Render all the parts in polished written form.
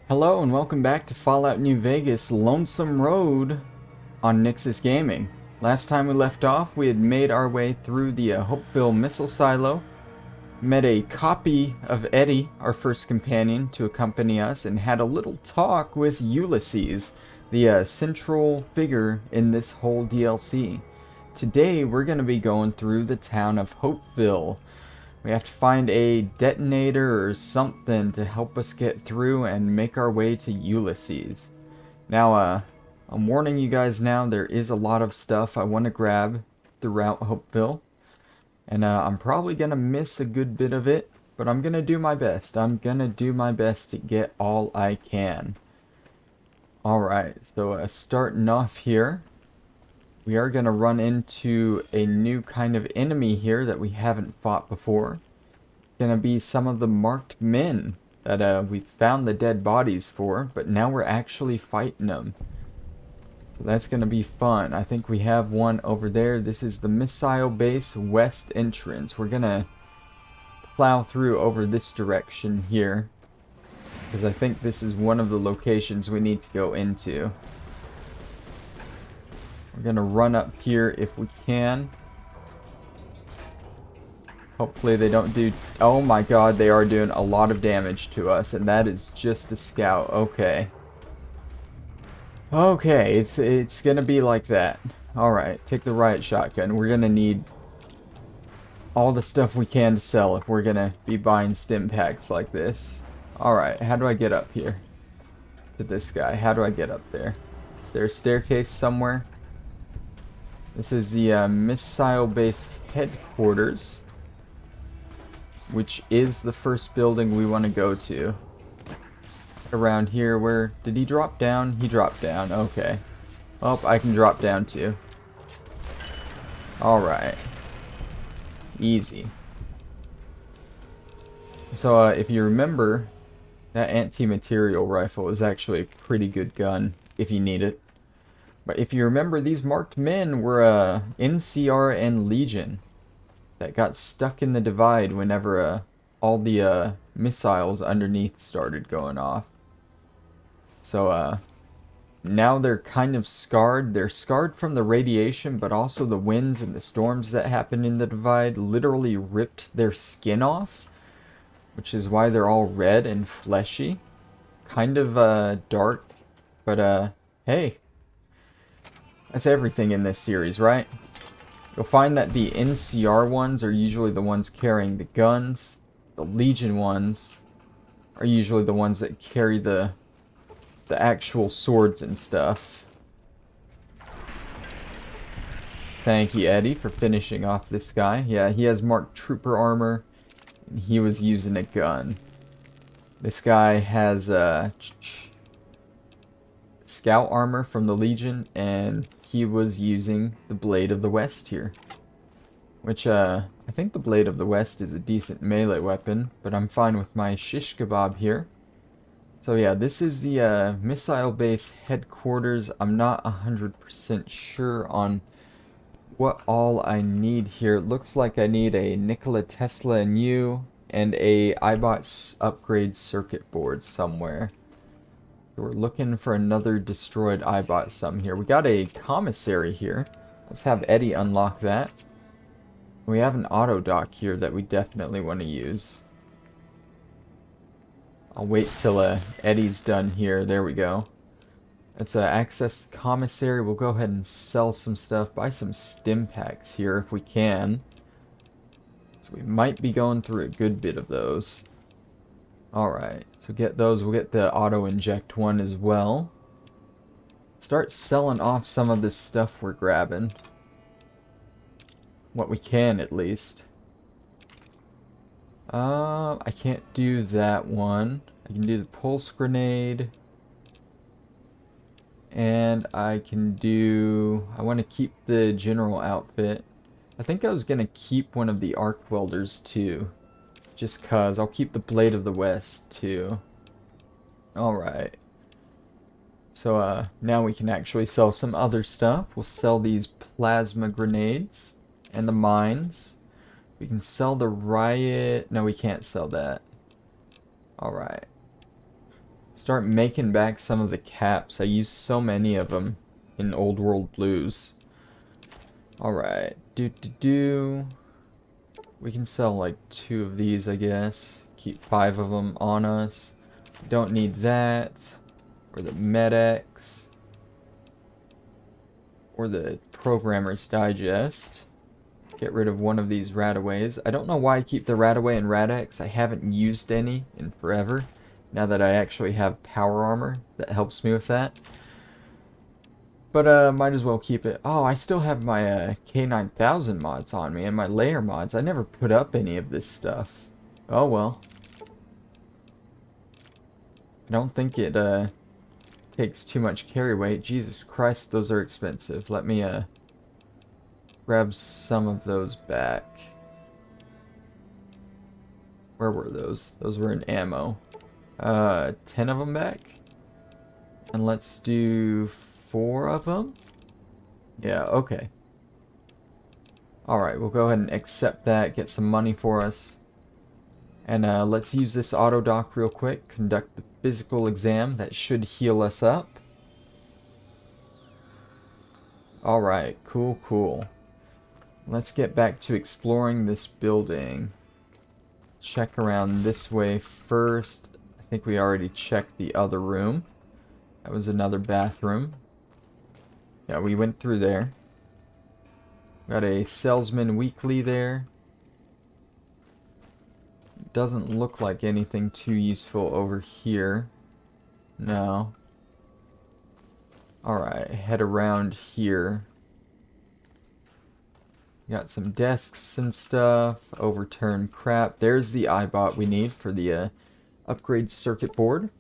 Hello and welcome back to Fallout New Vegas Lonesome Road on Nyxus Gaming. Last time we left off, we had made our way through the Hopeville missile silo, met a copy of Eddie, our first companion, to accompany us, and had a little talk with Ulysses, the central figure in this whole DLC. Today, we're going to be going through the town of Hopeville. We have to find a detonator or something to help us get through and make our way to Ulysses. Now, I'm warning you guys now, there is a lot of stuff I want to grab throughout Hopeville. And I'm probably going to miss a good bit of it, but I'm going to do my best. I'm going to do my best to get all I can. Alright, so starting off here, we are going to run into a new kind of enemy here that we haven't fought before. Going to be some of the marked men that we found the dead bodies for, but now we're actually fighting them. So that's going to be fun. I think we have one over there. This is the missile base west entrance. We're going to plow through over this direction here, because I think this is one of the locations we need to go into. We're going to run up here if we can. Hopefully they don't do... Oh my god, they are doing a lot of damage to us, and that is just a scout. Okay. Okay, it's going to be like that. Alright, take the riot shotgun. We're going to need all the stuff we can to sell if we're going to be buying stim packs like this. Alright, how do I get up here? To this guy. How do I get up there? Is there a staircase somewhere? This is the missile base headquarters, which is the first building we want to go to. Around here, where... Did he drop down? He dropped down. Okay. Oh, I can drop down too. Alright. Easy. So, if you remember, that anti-material rifle is actually a pretty good gun, if you need it. But if you remember, these marked men were NCR and Legion that got stuck in the divide whenever all the missiles underneath started going off. So now they're kind of scarred. They're scarred from the radiation, but also the winds and the storms that happened in the divide literally ripped their skin off, which is why they're all red and fleshy. Kind of dark, but hey. That's everything in this series, right? You'll find that the NCR ones are usually the ones carrying the guns. The Legion ones are usually the ones that carry the actual swords and stuff. Thank you, Eddie, for finishing off this guy. Yeah, he has marked trooper armor, and he was using a gun. This guy has scout armor from the Legion, and he was using the Blade of the West here. Which, I think the Blade of the West is a decent melee weapon, but I'm fine with my shish kebab here. So yeah, this is the missile base headquarters. I'm not 100% sure on what all I need here. It looks like I need a Nikola Tesla and U and a iBot upgrade circuit board somewhere. We're looking for another destroyed iBot some here. We got a commissary here. Let's have Eddie unlock that. We have an auto dock here that we definitely want to use. I'll wait till Eddie's done here. There we go. Let's access the commissary. We'll go ahead and sell some stuff. Buy some stim packs here if we can. So we might be going through a good bit of those. Alright, so get those. We'll get the auto-inject one as well. Start selling off some of this stuff we're grabbing. What we can, at least. I can't do that one. I can do the pulse grenade. And I can do... I want to keep the general outfit. I think I was going to keep one of the arc welders, too. Just cause. I'll keep the Blade of the West too. Alright. So now we can actually sell some other stuff. We'll sell these plasma grenades and the mines. We can sell the riot. No, we can't sell that. Alright. Start making back some of the caps. I used so many of them in Old World Blues. Alright. We can sell like 2 of these, I guess. Keep 5 of them on us. Don't need that. Or the Med-X. Or the Programmer's Digest. Get rid of one of these Rataways. I don't know why I keep the Rataway and Rad-X. I haven't used any in forever. Now that I actually have power armor, that helps me with that. But might as well keep it. Oh, I still have my K9000 mods on me and my layer mods. I never put up any of this stuff. Oh well. I don't think it takes too much carry weight. Jesus Christ, those are expensive. Let me grab some of those back. Where were those? Those were in ammo. 10 of them back. And let's do 4 of them. Yeah, okay. Alright, we'll go ahead and accept that. Get some money for us. And let's use this auto dock real quick. Conduct the physical exam. That should heal us up. Alright, cool, cool. Let's get back to exploring this building. Check around this way first. I think we already checked the other room. That was another bathroom. Yeah, we went through there. Got a salesman weekly there. Doesn't look like anything too useful over here. No. Alright, head around here. Got some desks and stuff. Overturned crap. There's the iBot we need for the upgrade circuit board.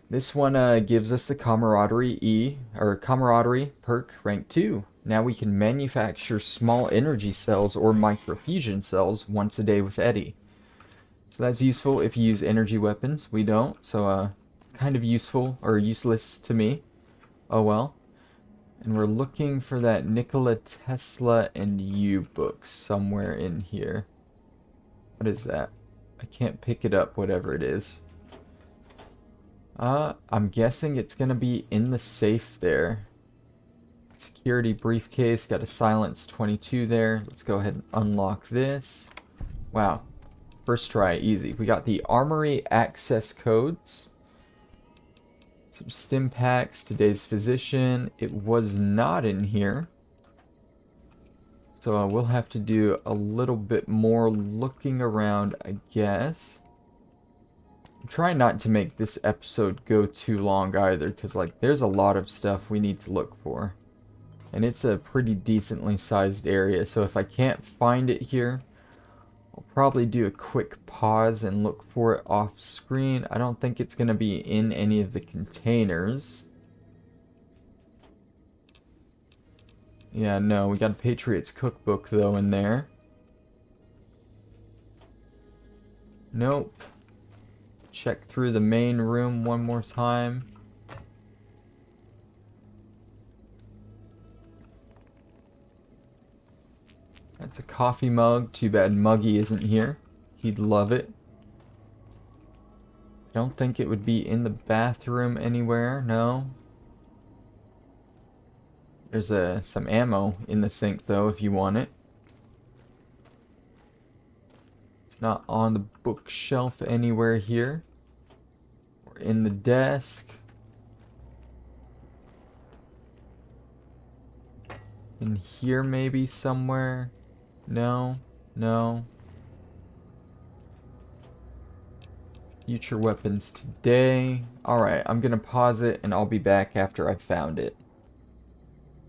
This one gives us the camaraderie camaraderie perk rank 2. Now we can manufacture small energy cells or microfusion cells once a day with Eddie. So that's useful if you use energy weapons. We don't, so kind of useful or useless to me. Oh well. And we're looking for that Nikola Tesla and You book somewhere in here. What is that? I can't pick it up, whatever it is. I'm guessing it's gonna be in the safe there. Security briefcase, got a silence 22 there. Let's go ahead and unlock this. Wow. First try, easy. We got the armory access codes. Some stim packs, today's physician. It was not in here. So we'll have to do a little bit more looking around, I guess. I'm trying not to make this episode go too long either, because like there's a lot of stuff we need to look for. And it's a pretty decently sized area, so if I can't find it here, I'll probably do a quick pause and look for it off screen. I don't think it's going to be in any of the containers. Yeah, no, we got a Patriots cookbook though in there. Nope. Check through the main room one more time. That's a coffee mug. Too bad Muggy isn't here. He'd love it. I don't think it would be in the bathroom anywhere. No. There's some ammo in the sink though if you want it. It's not on the bookshelf anywhere here. Or in the desk. In here maybe somewhere. No, no. Future weapons today. Alright, I'm gonna pause it and I'll be back after I've found it.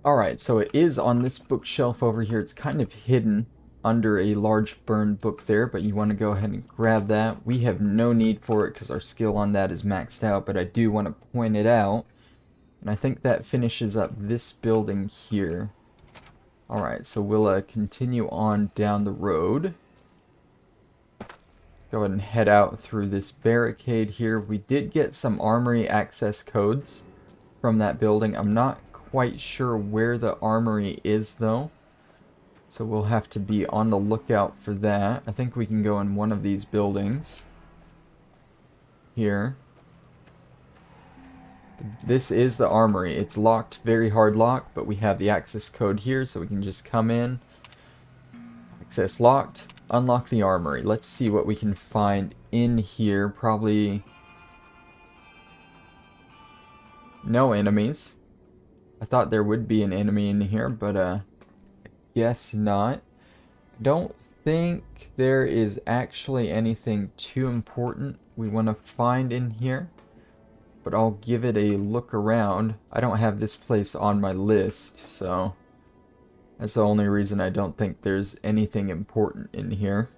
Alright, so it is on this bookshelf over here. It's kind of hidden under a large burned book there, but you want to go ahead and grab that. We have no need for it because our skill on that is maxed out, but I do want to point it out. And I think that finishes up this building here. Alright, so we'll continue on down the road. Go ahead and head out through this barricade here. We did get some armory access codes from that building. I'm not quite sure where the armory is though. So we'll have to be on the lookout for that. I think we can go in one of these buildings. Here. This is the armory. It's locked, very hard lock, but we have the access code here, so we can just come in. Access locked. Unlock the armory. Let's see what we can find in here. Probably no enemies. I thought there would be an enemy in here, but I guess not. Don't think there is actually anything too important we want to find in here, but I'll give it a look around. I don't have this place on my list, so that's the only reason I don't think there's anything important in here.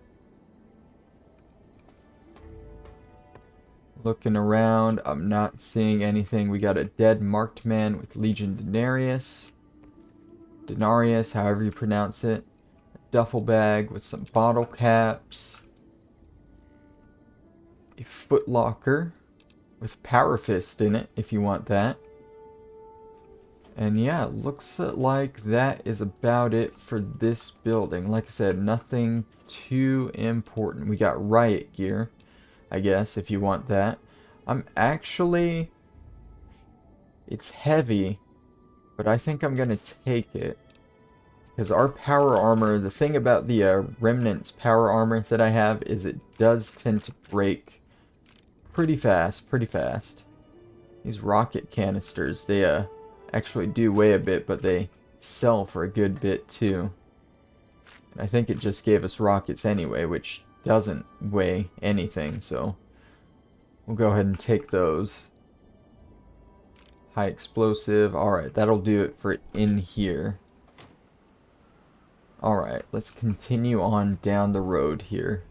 Looking around, I'm not seeing anything. We got a dead marked man with Legion Denarius. Denarius, however you pronounce it. A duffel bag with some bottle caps. A footlocker with Power Fist in it, if you want that. And yeah, looks like that is about it for this building. Like I said, nothing too important. We got riot gear, I guess, if you want that. It's heavy, but I think I'm gonna take it. Because our power armor, the thing about the Remnant's power armor that I have is it does tend to break pretty fast. These rocket canisters, they actually do weigh a bit, but they sell for a good bit too. And I think it just gave us rockets anyway, which doesn't weigh anything, so we'll go ahead and take those. High explosive. Alright, that'll do it for in here. Alright, let's continue on down the road here.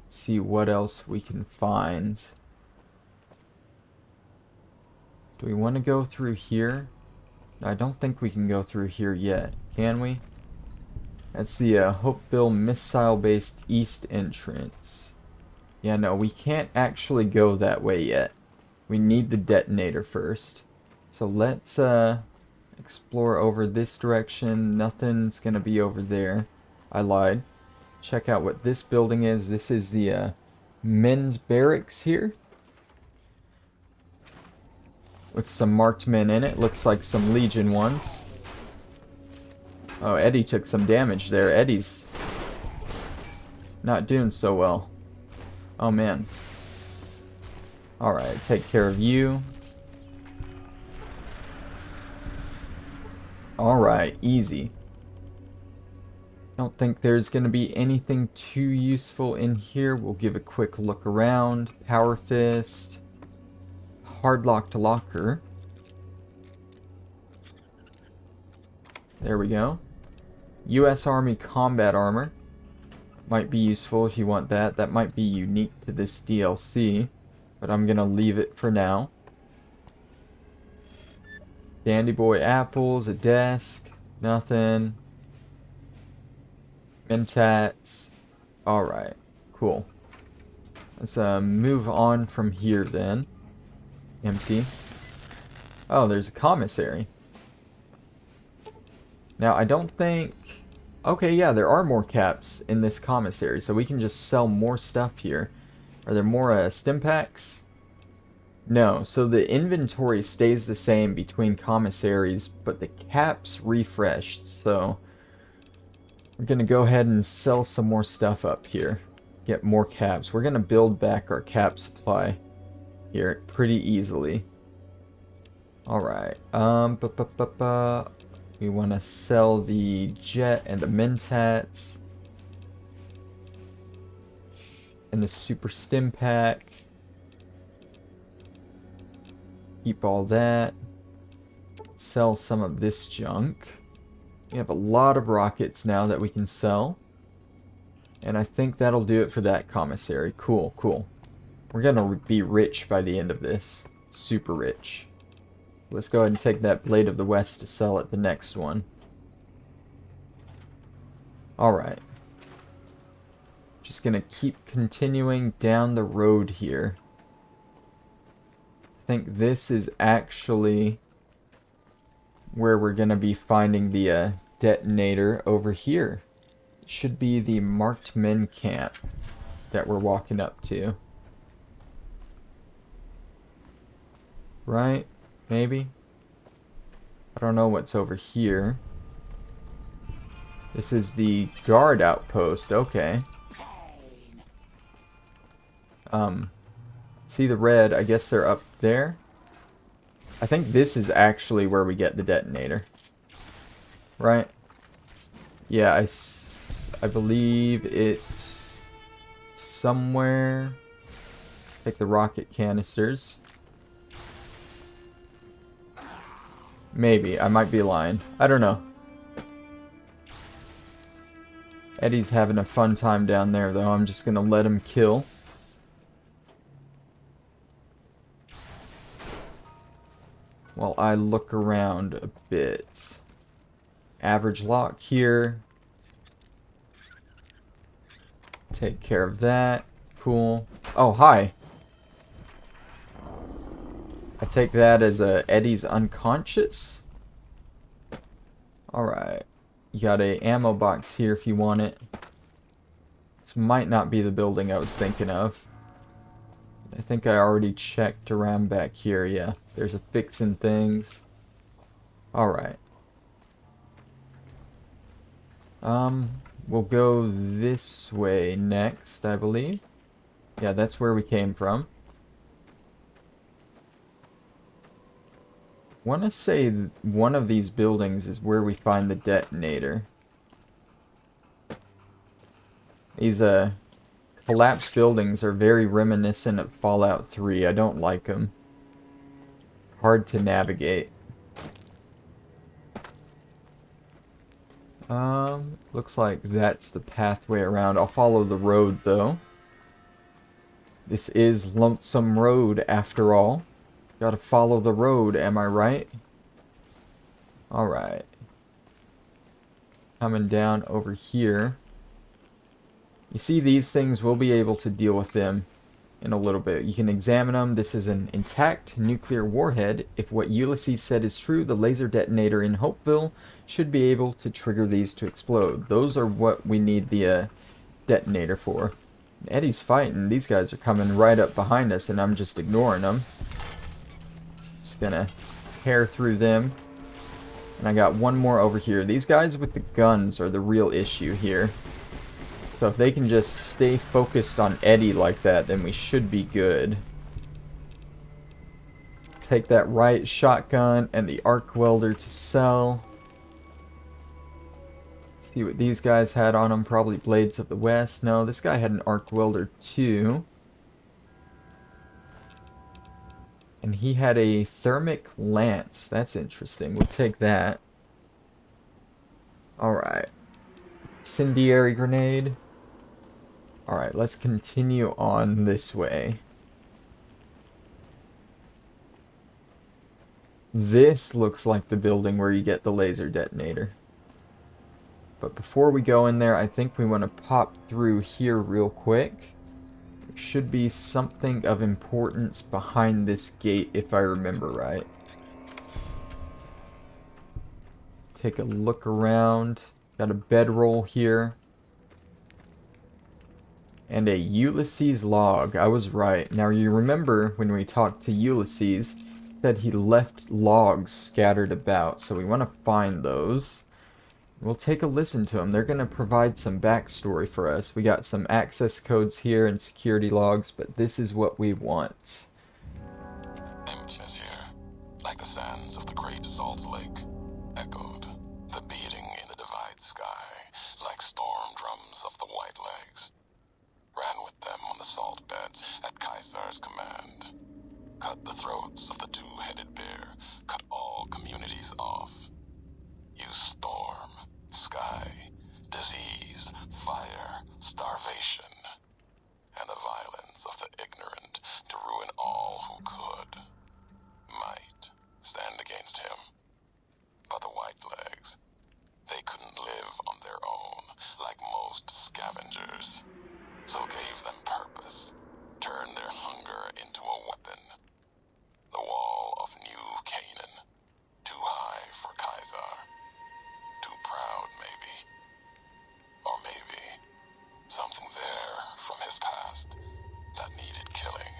See what else we can find. Do we want to go through here? No, I don't think we can go through here yet. Can we? That's the Hopeville missile-based east entrance. Yeah, no, we can't actually go that way yet. We need the detonator first. So let's explore over this direction. Nothing's gonna be over there. I lied. Check out what this building is. This is the men's barracks here. With some marked men in it. Looks like some Legion ones. Oh, Eddie took some damage there. Eddie's not doing so well. Oh, man. Alright, take care of you. Alright, easy. Don't think there's going to be anything too useful in here. We'll give a quick look around. Power Fist. Hard-locked locker. There we go. U.S. Army combat armor. Might be useful if you want that. That might be unique to this DLC. But I'm going to leave it for now. Dandy Boy apples. A desk. Nothing. Mentats. Alright. Cool. Let's move on from here then. Empty. Oh, there's a commissary. Now, I don't think... Okay, yeah, there are more caps in this commissary, so we can just sell more stuff here. Are there more stim packs? No, so the inventory stays the same between commissaries, but the caps refreshed, so... We're gonna go ahead and sell some more stuff up here. Get more caps. We're gonna build back our cap supply here pretty easily. Alright, we want to sell the jet and the mentats. And the super stim pack. Keep all that. Sell some of this junk. We have a lot of rockets now that we can sell. And I think that'll do it for that commissary. Cool, cool. We're gonna be rich by the end of this. Super rich. Let's go ahead and take that Blade of the West to sell at the next one. Alright. Just gonna keep continuing down the road here. I think this is actually where we're gonna be finding the detonator over here. It should be the marked men camp that we're walking up to. right? Maybe? I don't know what's over here. This is the guard outpost. Okay. See the red? I guess they're up there. I think this is actually where we get the detonator. Right? Yeah, I believe it's somewhere. Take the rocket canisters. Maybe. I might be lying. I don't know. Eddie's having a fun time down there, though. I'm just gonna let him kill. While I look around a bit. Average lock here. Take care of that. Cool. Oh, hi. I take that as Eddie's unconscious. Alright. You got a ammo box here if you want it. This might not be the building I was thinking of. I think I already checked around back here. Yeah, there's a fixin' things. Alright. We'll go this way next, I believe. Yeah, that's where we came from. I want to say one of these buildings is where we find the detonator. These collapsed buildings are very reminiscent of Fallout 3. I don't like them. Hard to navigate. Looks like that's the pathway around. I'll follow the road, though. This is Lonesome Road, after all. Gotta follow the road, am I right? Alright. Coming down over here. You see these things, we'll be able to deal with them in a little bit. You can examine them. This is an intact nuclear warhead. If what Ulysses said is true, the laser detonator in Hopeville should be able to trigger these to explode. Those are what we need the detonator for. Eddie's fighting. These guys are coming right up behind us, and I'm just ignoring them. Just gonna tear through them. And I got one more over here. These guys with the guns are the real issue here. So if they can just stay focused on Eddie like that, then we should be good. Take that right shotgun and the arc welder to sell. See what these guys had on them. Probably Blades of the West. No, this guy had an arc welder too. And he had a thermic lance. That's interesting. We'll take that. Alright. Incendiary grenade. Alright, let's continue on this way. This looks like the building where you get the laser detonator. But before we go in there, I think we want to pop through here real quick. There should be something of importance behind this gate, if I remember right. Take a look around. Got a bedroll here. And a Ulysses log. I was right. Now you remember when we talked to Ulysses, that he left logs scattered about. So we want to find those. We'll take a listen to them. They're going to provide some backstory for us. We got some access codes here and security logs, but this is what we want. Emptiness here, like the sands of the great salt lake, echoed. The beating in the divide sky, like storm drums of the white legs. Ran with them on the salt beds at Caesar's command. Cut the throats of the two-headed bear, cut all communities off. Use storm, sky, disease, fire, starvation, and the violence of the ignorant to ruin all who could. Might stand against him. But the whitelegs, they couldn't live on their own like most scavengers. So gave them purpose, turned their hunger into a weapon. The wall of New Canaan, too high for Caesar. Too proud, maybe. Or maybe something there from his past that needed killing.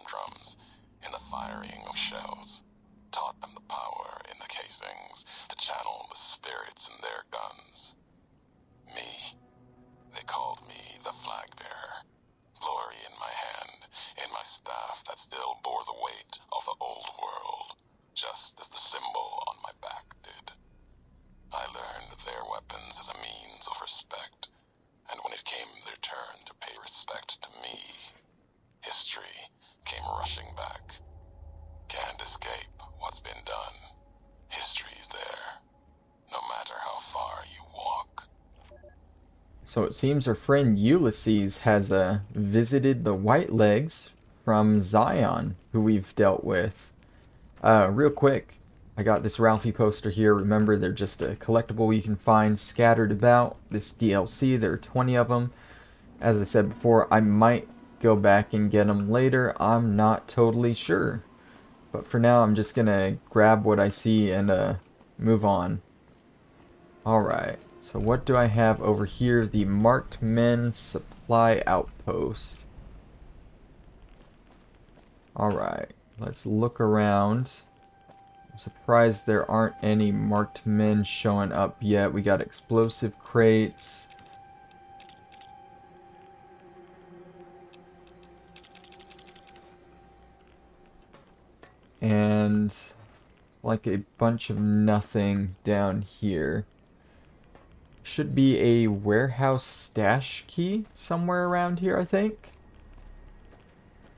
drums, in the firing of shells. Taught them the power in the casings to channel the spirits in their guns. Me, they called me the flag bearer. Glory in my hand, in my staff that still bore the weight of the old world, just as the symbol on my back did. I learned their weapons as a means of respect, and when it came their turn to pay respect to me, history came rushing back. Can't escape what's been done. History's there, no matter how far you walk. So it seems our friend Ulysses has visited the White Legs from Zion, who we've dealt with. Real quick, I got this Ralphie poster here. Remember, they're just a collectible you can find scattered about this DLC. There are 20 of them. As I said before, I might go back and get them later. I'm not totally sure. But for now, I'm just going to grab what I see and move on. Alright, so what do I have over here? The Marked Men Supply Outpost. Alright, let's look around. I'm surprised there aren't any marked men showing up yet. We got explosive crates. And like a bunch of nothing down here. Should be a warehouse stash key somewhere around here, I think.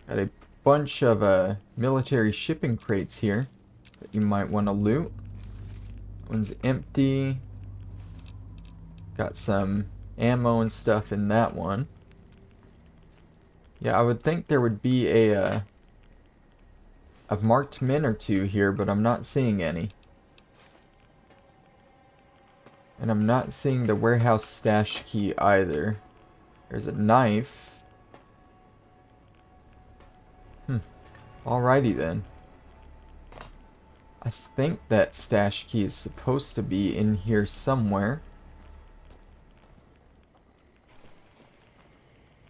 Got a bunch of military shipping crates here that you might want to loot. One's empty. Got some ammo and stuff in that one. Yeah, I would think there would be a marked men or two here, but I'm not seeing any. And I'm not seeing the warehouse stash key either. There's a knife. Alrighty then. I think that stash key is supposed to be in here somewhere.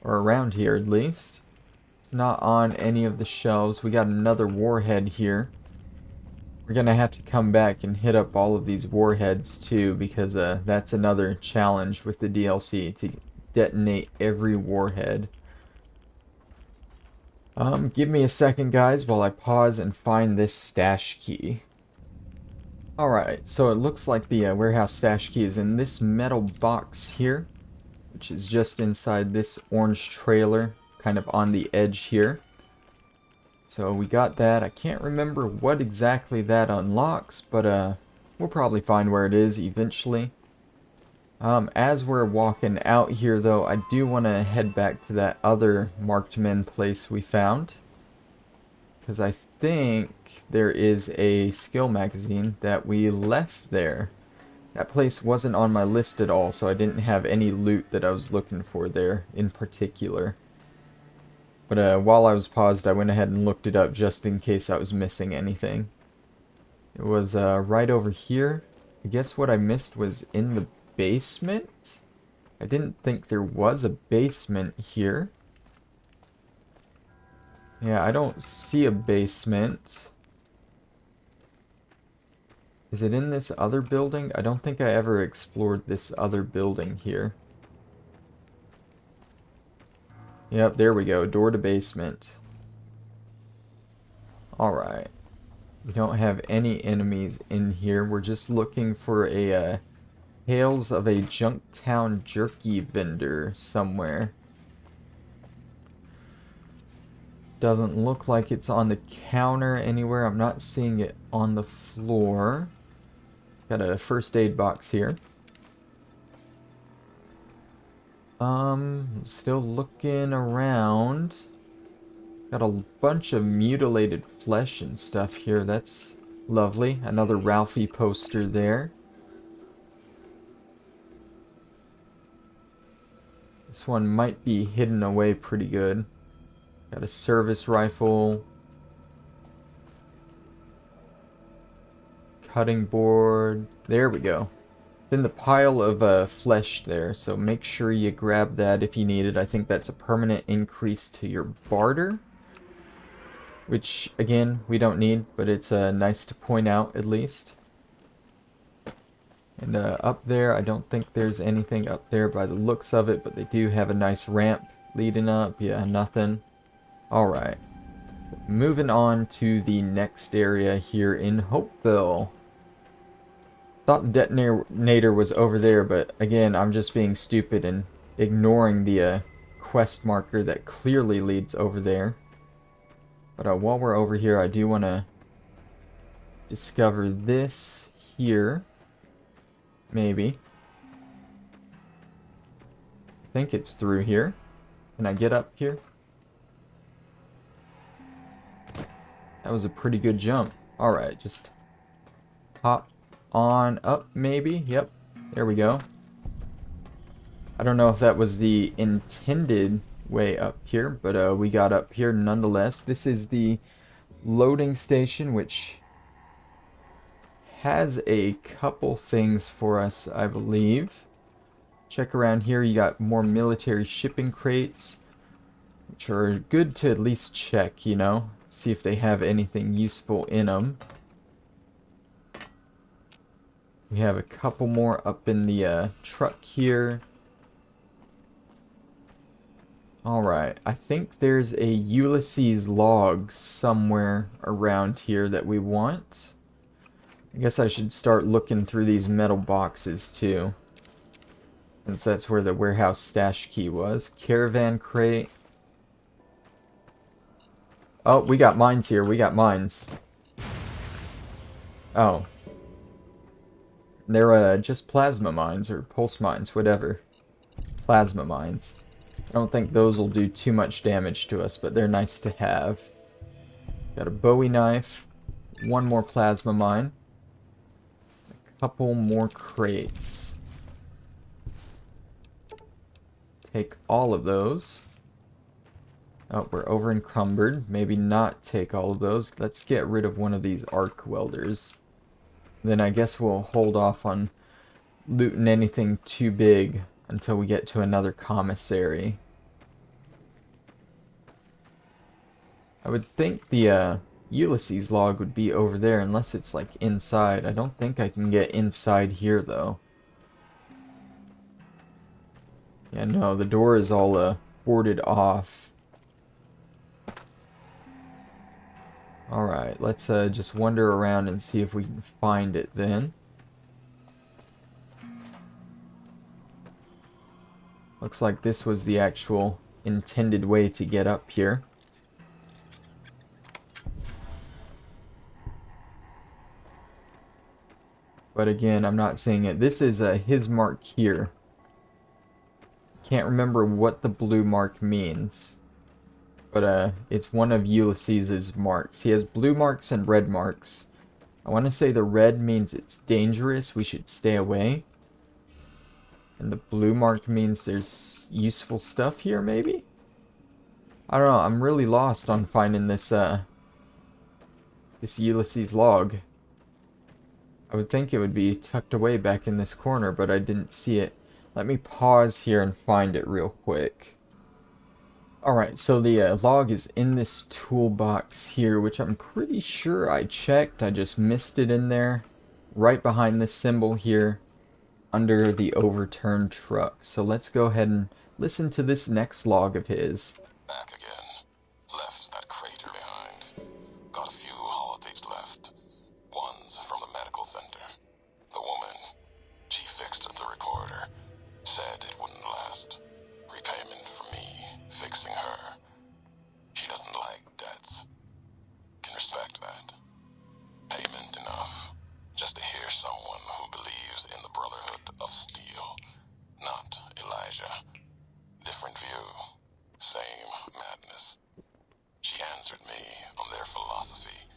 Or around here at least. It's not on any of the shelves. We got another warhead here. We're gonna have to come back and hit up all of these warheads too, because that's another challenge with the DLC, to detonate every warhead. Give me a second, guys, while I pause and find this stash key. Alright, so it looks like the warehouse stash key is in this metal box here, which is just inside this orange trailer, kind of on the edge here. So we got that. I can't remember what exactly that unlocks, but we'll probably find where it is eventually. As we're walking out here, though, I do want to head back to that other marked men place we found, because I think there is a skill magazine that we left there. That place wasn't on my list at all, so I didn't have any loot that I was looking for there in particular. But while I was paused, I went ahead and looked it up just in case I was missing anything. It was right over here. I guess what I missed was in the basement? I didn't think there was a basement here. Yeah, I don't see a basement. Is it in this other building? I don't think I ever explored this other building here. Yep, there we go. Door to basement. Alright. We don't have any enemies in here. We're just looking for a Tales of a Junktown jerky vendor somewhere. Doesn't look like it's on the counter anywhere. I'm not seeing it on the floor. Got a first aid box here. Still looking around. Got a bunch of mutilated flesh and stuff here. That's lovely. Another Ralphie poster there. This one might be hidden away pretty good. Got a service rifle. Cutting board. There we go. It's in the pile of flesh there, so make sure you grab that if you need it. I think that's a permanent increase to your barter. which again we don't need, but it's nice to point out at least. And up there, I don't think there's anything up there by the looks of it, but they do have a nice ramp leading up. Yeah, nothing. Alright. Moving on to the next area here in Hopeville. Thought the detonator was over there, but again, I'm just being stupid and ignoring the quest marker that clearly leads over there. But while we're over here, I do want to discover this here. Maybe. I think it's through here. Can I get up here? That was a pretty good jump. Alright, just hop on up, maybe. Yep, there we go. I don't know if that was the intended way up here, but we got up here nonetheless. This is the loading station, which has a couple things for us, I believe. Check around here, you got more military shipping crates, which are good to at least check, you know, see if they have anything useful in them. We have a couple more up in the truck here. Alright, I think there's a Ulysses log somewhere around here that we want. I guess I should start looking through these metal boxes too, since that's where the warehouse stash key was. Caravan crate. Oh, we got mines here. We got mines. Oh. They're just plasma mines or pulse mines, whatever. Plasma mines. I don't think those will do too much damage to us, but they're nice to have. Got a Bowie knife. One more plasma mine. Couple more crates. Take all of those. Oh, we're over encumbered. Maybe not take all of those. Let's get rid of one of these arc welders. Then I guess we'll hold off on looting anything too big until we get to another commissary. I would think the Ulysses log would be over there unless it's like inside. I don't think I can get inside here though. Yeah, no, the door is all boarded off. Alright, let's just wander around and see if we can find it then. Looks like this was the actual intended way to get up here. But again, I'm not seeing it. This is his mark here. Can't remember what the blue mark means. But it's one of Ulysses's marks. He has blue marks and red marks. I want to say the red means it's dangerous, we should stay away. And the blue mark means there's useful stuff here, maybe? I don't know, I'm really lost on finding this this Ulysses log. I would think it would be tucked away back in this corner, but I didn't see it. Let me pause here and find it real quick. Alright, so the log is in this toolbox here, which I'm pretty sure I checked. I just missed it in there. Right behind this symbol here, under the overturned truck. So let's go ahead and listen to this next log of his. Back again. Left that crater behind. Got a few holotapes left. One's from the medical center. The woman, she fixed the recorder. Said it wouldn't last. Repayment for me fixing her. She doesn't like debts. Can respect that. Payment enough. Just to hear someone who believes in the Brotherhood of Steel. Not Elijah. Different view. Same madness. She answered me on their philosophy,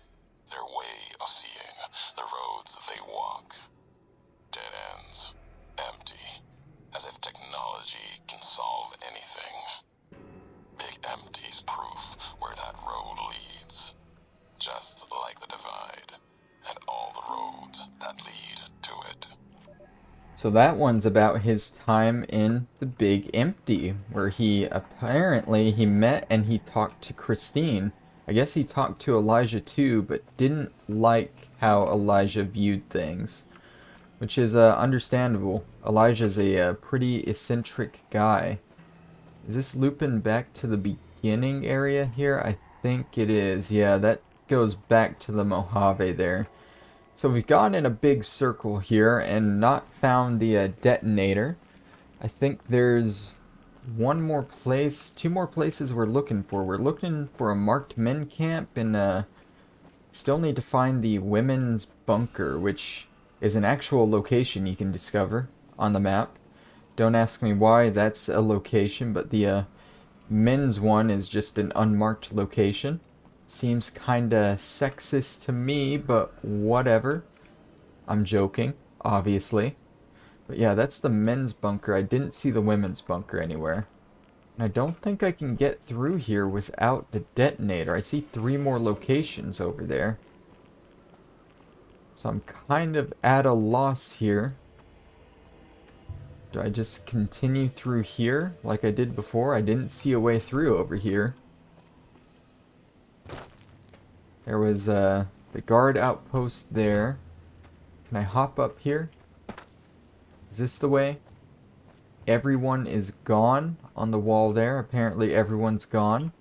their way of seeing, the roads they walk. Dead ends. Empty. As if technology can solve anything. Big empty's proof where that road leads. Just like the divide, and all the roads that lead to it. So that one's about his time in the Big Empty, where he apparently met and he talked to Christine. I guess he talked to Elijah too, but didn't like how Elijah viewed things, which is understandable. Elijah's a pretty eccentric guy. Is this looping back to the beginning area here? I think it is. Yeah, that goes back to the Mojave there. So we've gone in a big circle here and not found the detonator. I think there's one more place, two more places we're looking for. We're looking for a marked men camp and still need to find the women's bunker, which is an actual location you can discover on the map. Don't ask me why that's a location, but the men's one is just an unmarked location. Seems kinda sexist to me, but whatever. I'm joking, obviously. But yeah, that's the men's bunker. I didn't see the women's bunker anywhere. And I don't think I can get through here without the detonator. I see 3 more locations over there. So I'm kind of at a loss here. Do I just continue through here like I did before? I didn't see a way through over here. There was the guard outpost there. Can I hop up here? Is this the way? Everyone is gone on the wall there. Apparently everyone's gone.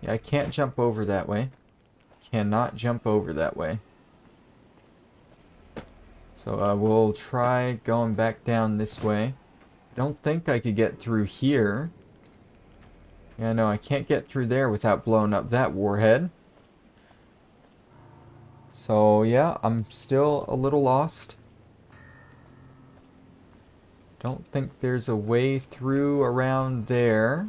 Yeah, I can't jump over that way. Cannot jump over that way. So we'll try going back down this way. I don't think I could get through here. Yeah, no, I can't get through there without blowing up that warhead. So yeah, I'm still a little lost. Don't think there's a way through around there.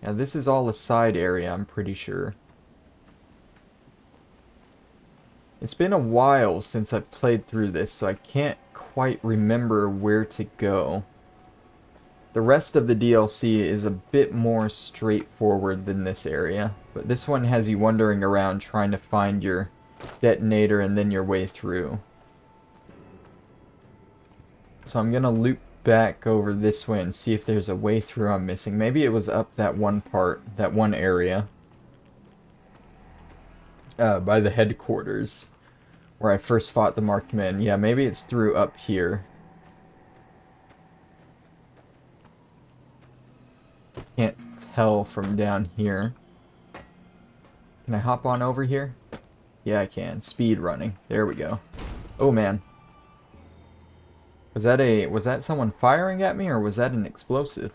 Yeah, this is all a side area, I'm pretty sure. It's been a while since I've played through this, so I can't quite remember where to go. The rest of the DLC is a bit more straightforward than this area, but this one has you wandering around trying to find your detonator and then your way through. So I'm gonna loop back over this way and see if there's a way through I'm missing. Maybe it was up that one part, that one area. By the headquarters, where I first fought the marked men. Yeah, maybe it's through up here. Can't tell from down here. Can I hop on over here? Yeah, I can. Speed running. There we go. Oh man. Was that someone firing at me, or was that an explosive?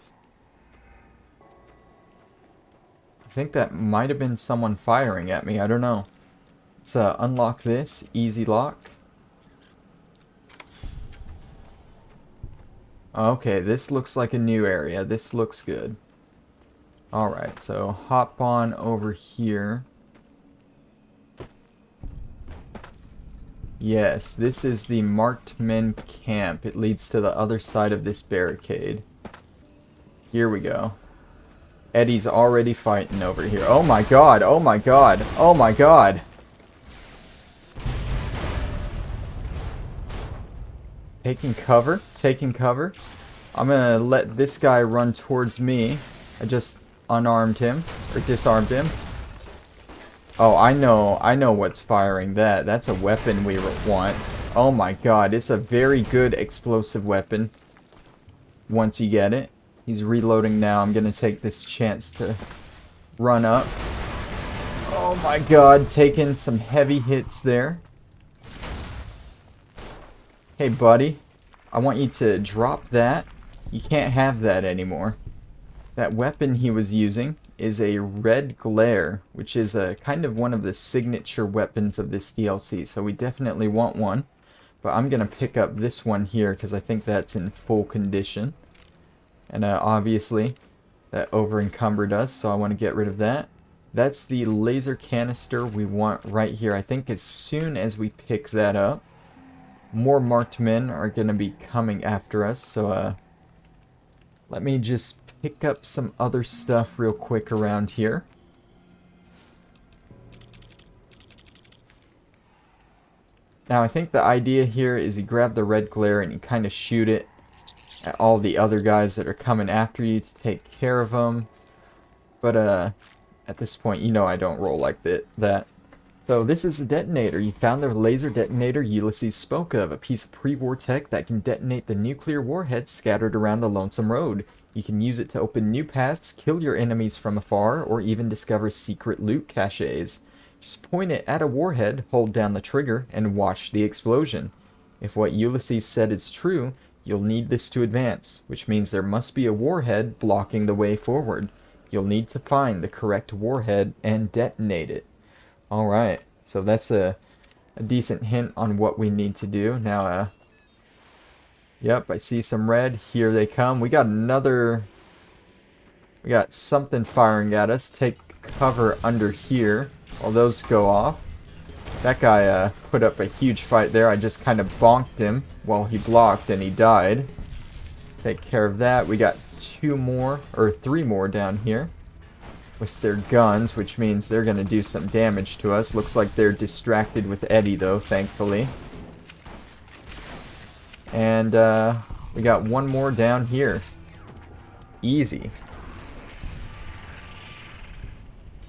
I think that might have been someone firing at me. I don't know. Let's unlock this. Easy lock. Okay, this looks like a new area. This looks good. Alright, so hop on over here. Yes, this is the marked men camp. It leads to the other side of this barricade. Here we go. Eddie's already fighting over here. Oh my god, oh my god, oh my god. Taking cover, taking cover. I'm gonna let this guy run towards me. I just unarmed him, or disarmed him. Oh, I know what's firing that. That's a weapon we want. Oh my god, it's a very good explosive weapon. Once you get it. He's reloading now. I'm gonna take this chance to run up. Oh my god, taking some heavy hits there. Hey buddy, I want you to drop that. You can't have that anymore. That weapon he was using is a red glare, which is a kind of one of the signature weapons of this DLC, so we definitely want one. But I'm gonna pick up this one here because I think that's in full condition. And obviously that over encumbered us, so I want to get rid of that. That's the laser canister we want right here. I think as soon as we pick that up, more marked men are going to be coming after us. So let me just pick up some other stuff real quick around here. Now I think the idea here is you grab the red glare and you kind of shoot it at all the other guys that are coming after you to take care of them. But at this point, you know I don't roll like that. So this is the detonator. You found the laser detonator Ulysses spoke of, a piece of pre-war tech that can detonate the nuclear warheads scattered around the Lonesome Road. You can use it to open new paths, kill your enemies from afar, or even discover secret loot caches. Just point it at a warhead, hold down the trigger, and watch the explosion. If what Ulysses said is true, you'll need this to advance, which means there must be a warhead blocking the way forward. You'll need to find the correct warhead and detonate it. Alright, so that's a decent hint on what we need to do. Now, yep, I see some red. Here they come. We got something firing at us. Take cover under here while those go off. That guy put up a huge fight there. I just kind of bonked him while he blocked and he died. Take care of that. We got 2 more, or 3 more down here with their guns, which means they're going to do some damage to us. Looks like they're distracted with Eddie, though, thankfully. And we got 1 more down here. Easy.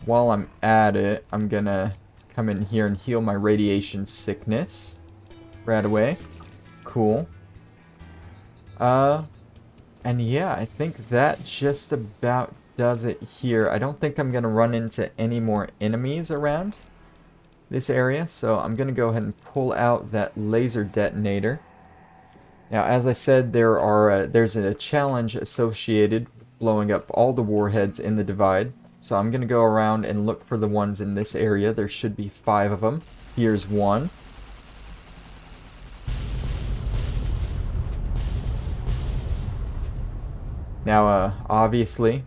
While I'm at it, I'm going to come in here and heal my radiation sickness right away. Cool. And yeah, I think that just about does it here. I don't think I'm going to run into any more enemies around this area, so I'm going to go ahead and pull out that laser detonator. Now, as I said, there's a challenge associated with blowing up all the warheads in the divide, so I'm going to go around and look for the ones in this area. There should be 5 of them. Here's one. Now, obviously,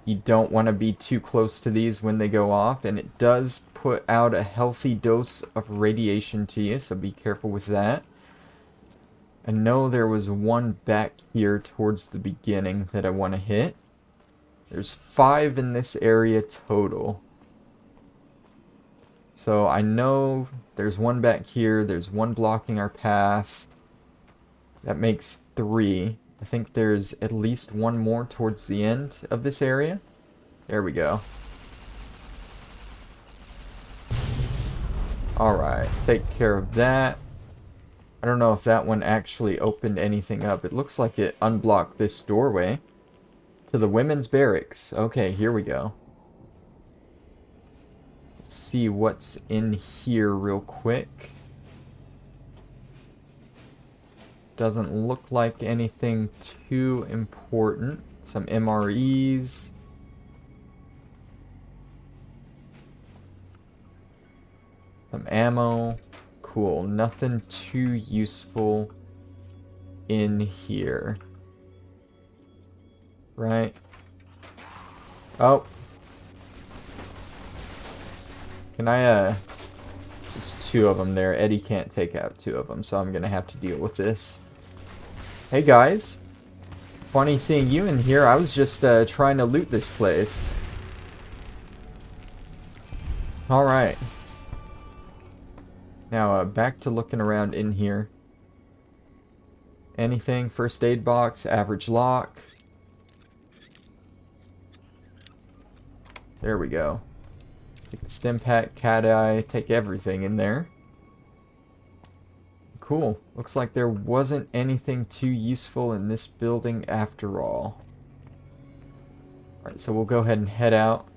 you don't want to be too close to these when they go off, and it does put out a healthy dose of radiation to you, so be careful with that. I know there was one back here towards the beginning that I want to hit. There's 5 in this area total. So I know there's one back here, there's one blocking our path. That makes 3. I think there's at least 1 more towards the end of this area. There we go. Alright, take care of that. I don't know if that one actually opened anything up. It looks like it unblocked this doorway to the women's barracks. Okay, here we go. Let's see what's in here real quick. Doesn't look like anything too important. Some MREs. Some ammo. Cool. Nothing too useful in here. Right? Oh. Can I, There's 2 of them there. Eddie can't take out 2 of them, so I'm gonna have to deal with this. Hey guys. Funny seeing you in here. I was just trying to loot this place. Alright. Now, back to looking around in here. Anything? First aid box, average lock. There we go. Take the stim pack, cat eye, take everything in there. Cool. Looks like there wasn't anything too useful in this building after all. Alright, so we'll go ahead and head out.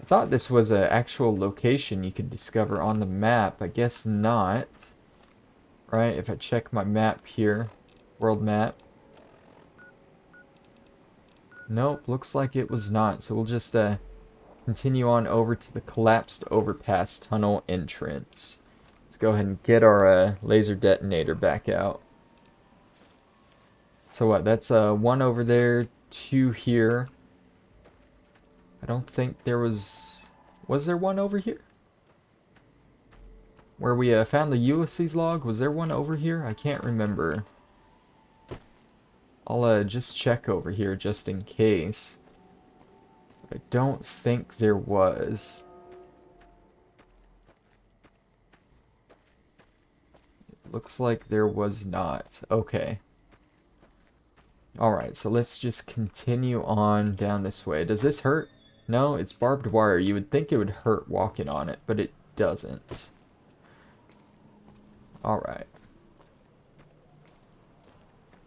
I thought this was an actual location you could discover on the map. I guess not. Right, if I check my map here, world map. Nope, looks like it was not. So we'll just continue on over to the collapsed overpass tunnel entrance. Let's go ahead and get our laser detonator back out. So what, that's 1 over there, 2 here. I don't think there was there 1 over here? Where we found the Ulysses log, was there 1 over here? I can't remember. I'll just check over here just in case. But I don't think there was. It looks like there was not. Okay. Alright, so let's just continue on down this way. Does this hurt? No, it's barbed wire. You would think it would hurt walking on it, but it doesn't. Alright.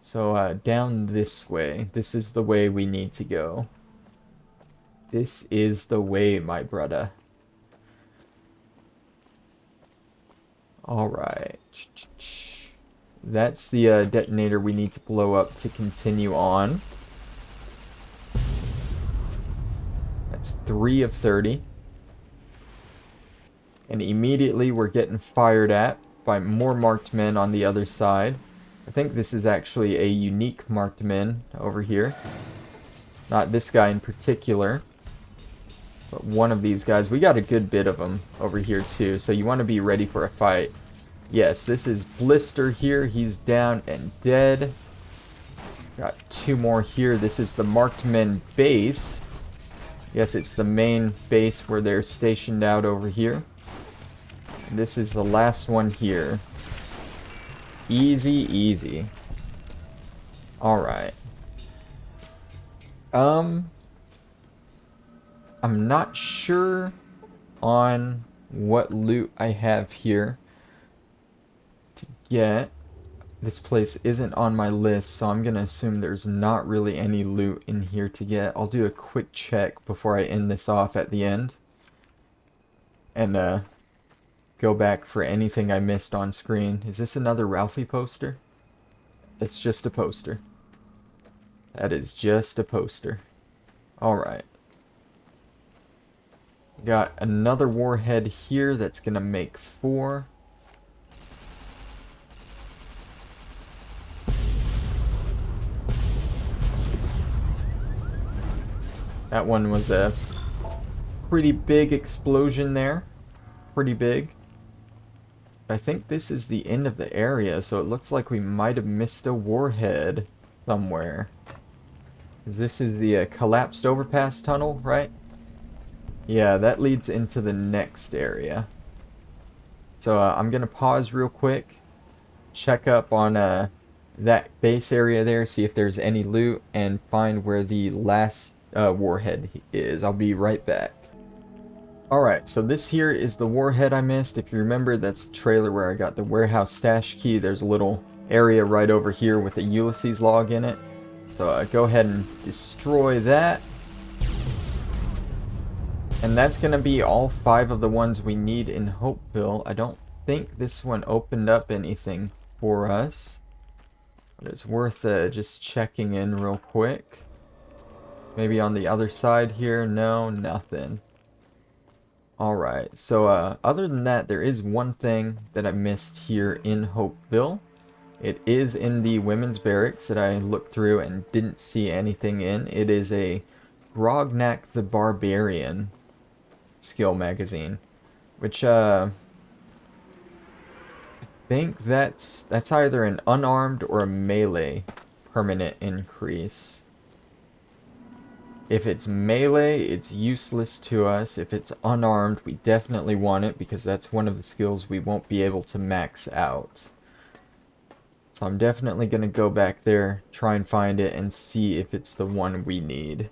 So, down this way. This is the way we need to go. This is the way, my brother. Alright. That's the detonator we need to blow up to continue on. That's 3 of 30. And immediately we're getting fired at by more marked men on the other side. I think this is actually a unique marked men over here. Not this guy in particular, but one of these guys. We got a good bit of them over here too, so you want to be ready for a fight. Yes, this is Blister here. He's down and dead. Got 2 more here. This is the marked men base. Yes, it's the main base where they're stationed out over here. And this is the last one here. Easy, easy. Alright. I'm not sure on what loot I have here to get. This place isn't on my list, so I'm gonna assume there's not really any loot in here to get. I'll do a quick check before I end this off at the end. And, go back for anything I missed on screen. Is this another Ralphie poster? It's just a poster. That is just a poster. Alright. Got another warhead here that's gonna make 4. That one was a pretty big explosion there. Pretty big. I think this is the end of the area, so it looks like we might have missed a warhead somewhere. This is the collapsed overpass tunnel, right? Yeah, that leads into the next area. So I'm going to pause real quick, check up on that base area there, see if there's any loot, and find where the last warhead is. I'll be right back. Alright, so this here is the warhead I missed. If you remember, that's the trailer where I got the warehouse stash key. There's a little area right over here with a Ulysses log in it. So go ahead and destroy that. And that's going to be all 5 of the ones we need in Hopeville. I don't think this one opened up anything for us, but it's worth just checking in real quick. Maybe on the other side here. No, nothing. Alright, so other than that, there is one thing that I missed here in Hopeville. It is in the women's barracks that I looked through and didn't see anything in. It is a Grognak the Barbarian skill magazine, which I think that's either an unarmed or a melee permanent increase. If it's melee, it's useless to us. If it's unarmed, we definitely want it because that's one of the skills we won't be able to max out. So I'm definitely going to go back there, try and find it, and see if it's the one we need.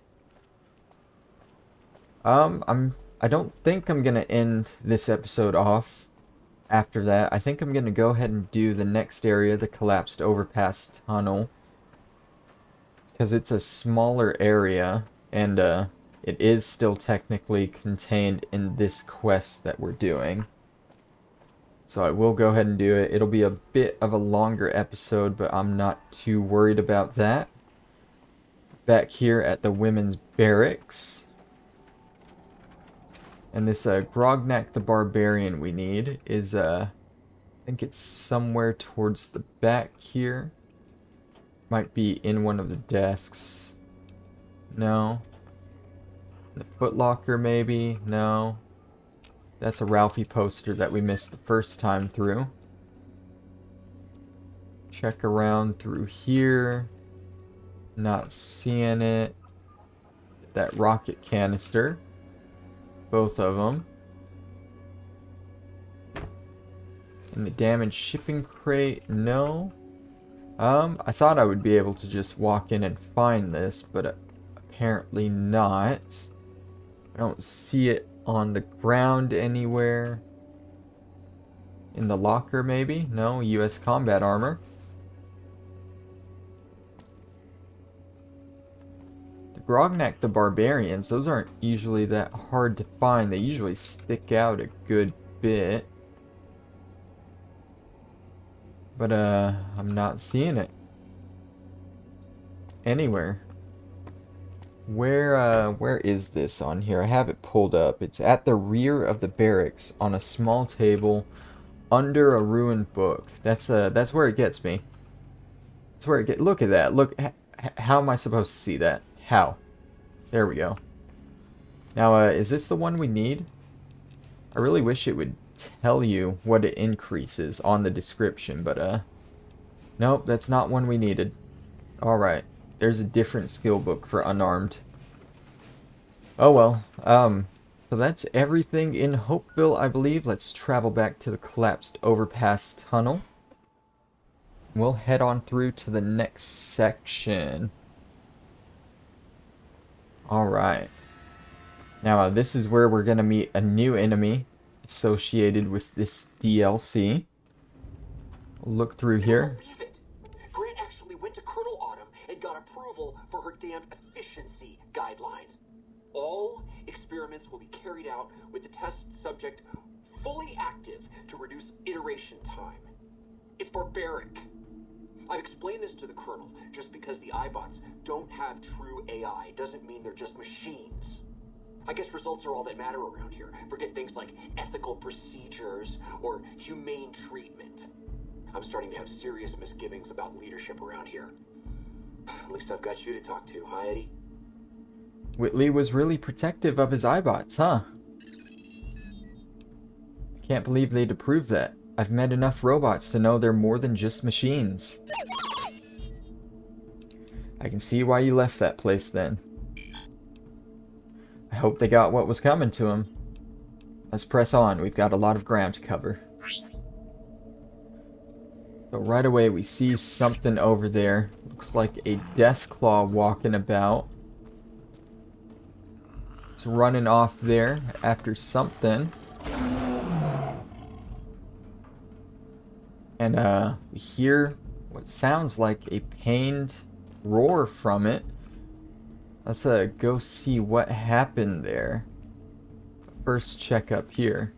I don't think I'm going to end this episode off after that. I think I'm going to go ahead and do the next area, the collapsed overpass tunnel, because it's a smaller area. And it is still technically contained in this quest that we're doing. So I will go ahead and do it. It'll be a bit of a longer episode, but I'm not too worried about that. Back here at the women's barracks. And this Grognak the Barbarian we need is, I think it's somewhere towards the back here. Might be in one of the desks. No. The footlocker maybe? No. That's a Ralphie poster that we missed the first time through. Check around through here. Not seeing it. That rocket canister. Both of them. And the damaged shipping crate? No. I thought I would be able to just walk in and find this, but apparently not. I don't see it on the ground anywhere. In the locker, maybe? No, US combat armor. The Grognak the Barbarians, those aren't usually that hard to find. They usually stick out a good bit. But, I'm not seeing it anywhere. Where is this on here? I have it pulled up. It's at the rear of the barracks on a small table under a ruined book. That's where it gets me. That's where it get. Look at that. Look, how am I supposed to see that? How? There we go. Now, is this the one we need? I really wish it would tell you what it increases on the description, but nope, that's not one we needed. All right. There's a different skill book for unarmed. Oh well. So that's everything in Hopeville, I believe. Let's travel back to the collapsed overpass tunnel. We'll head on through to the next section. Alright. Now, this is where we're going to meet a new enemy associated with this DLC. We'll look through here. Grant actually went to Colonel Autumn and got approval for her damned efficiency guidelines. All experiments will be carried out with the test subject fully active to reduce iteration time. It's barbaric. I've explained this to the Colonel. Just because the iBots don't have true AI doesn't mean they're just machines. I guess results are all that matter around here. Forget things like ethical procedures or humane treatment. I'm starting to have serious misgivings about leadership around here. At least I've got you to talk to, huh, Eddie? Whitley was really protective of his iBots, huh? I can't believe they'd approve that. I've met enough robots to know they're more than just machines. I can see why you left that place then. I hope they got what was coming to them. Let's press on. We've got a lot of ground to cover. So right away we see something over there. Looks like a Deathclaw walking about. It's running off there after something. And we hear what sounds like a pained roar from it. Let's go see what happened there. First check up here.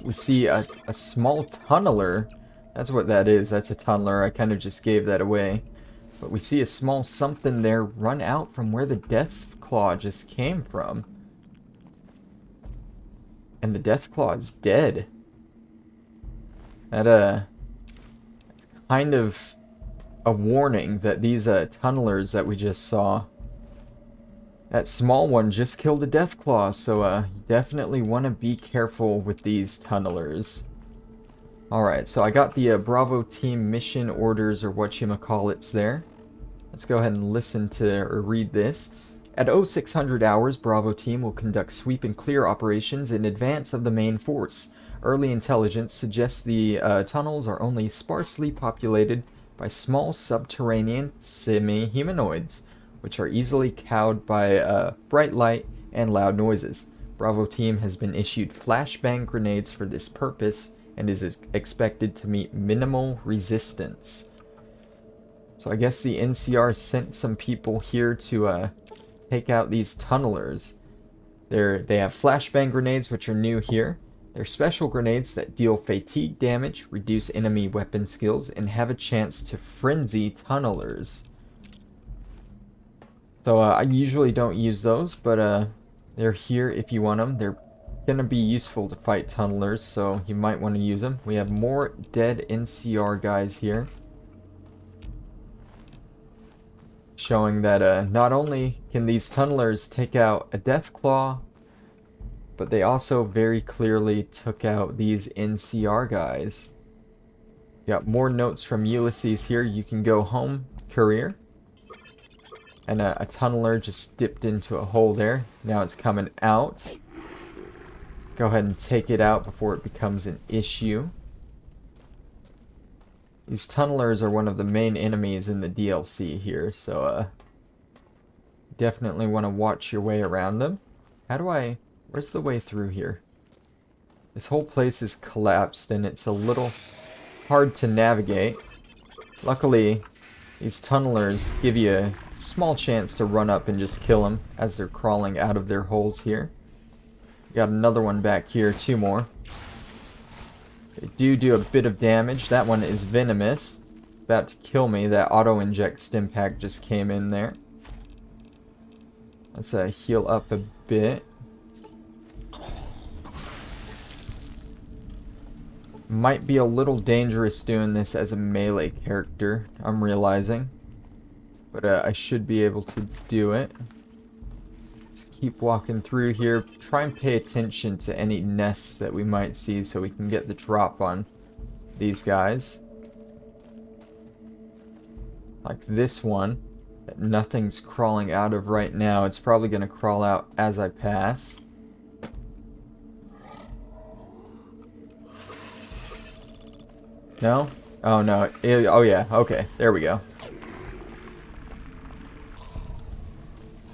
We see a small tunneler. That's what that is. That's a tunneler. I kind of just gave that away. But we see a small something there run out from where the Deathclaw just came from. And the Deathclaw is dead. That's kind of a warning that these tunnelers that we just saw, that small one just killed a Deathclaw, so you definitely want to be careful with these tunnelers. Alright, so I got the Bravo team mission orders, or whatchamacallits there. Let's go ahead and listen to or read this. At 0600 hours, Bravo team will conduct sweep and clear operations in advance of the main force. Early intelligence suggests the tunnels are only sparsely populated by small subterranean semi-humanoids, which are easily cowed by bright light and loud noises. Bravo team has been issued flashbang grenades for this purpose and is expected to meet minimal resistance. So I guess the NCR sent some people here to take out these tunnelers. They have flashbang grenades, which are new here. They're special grenades that deal fatigue damage, reduce enemy weapon skills, and have a chance to frenzy tunnelers. So I usually don't use those, but they're here if you want them. They're gonna be useful to fight tunnelers, so you might want to use them. We have more dead NCR guys here, showing that not only can these tunnelers take out a Deathclaw, but they also very clearly took out these NCR guys. Got more notes from Ulysses here. You can go home, courier. And a tunneler just dipped into a hole there. Now it's coming out. Go ahead and take it out before it becomes an issue. These tunnelers are one of the main enemies in the DLC here, so definitely want to watch your way around them. Where's the way through here? This whole place is collapsed and it's a little hard to navigate. Luckily, these tunnelers give you a small chance to run up and just kill them as they're crawling out of their holes here. Got another one back here, 2 more. They do a bit of damage. That one is venomous. About to kill me. That auto-inject stim pack just came in there. Let's heal up a bit. Might be a little dangerous doing this as a melee character, I'm realizing. But I should be able to do it. Just keep walking through here. Try and pay attention to any nests that we might see so we can get the drop on these guys. Like this one that nothing's crawling out of right now. It's probably going to crawl out as I pass. No? Oh no. Oh yeah. Okay. There we go.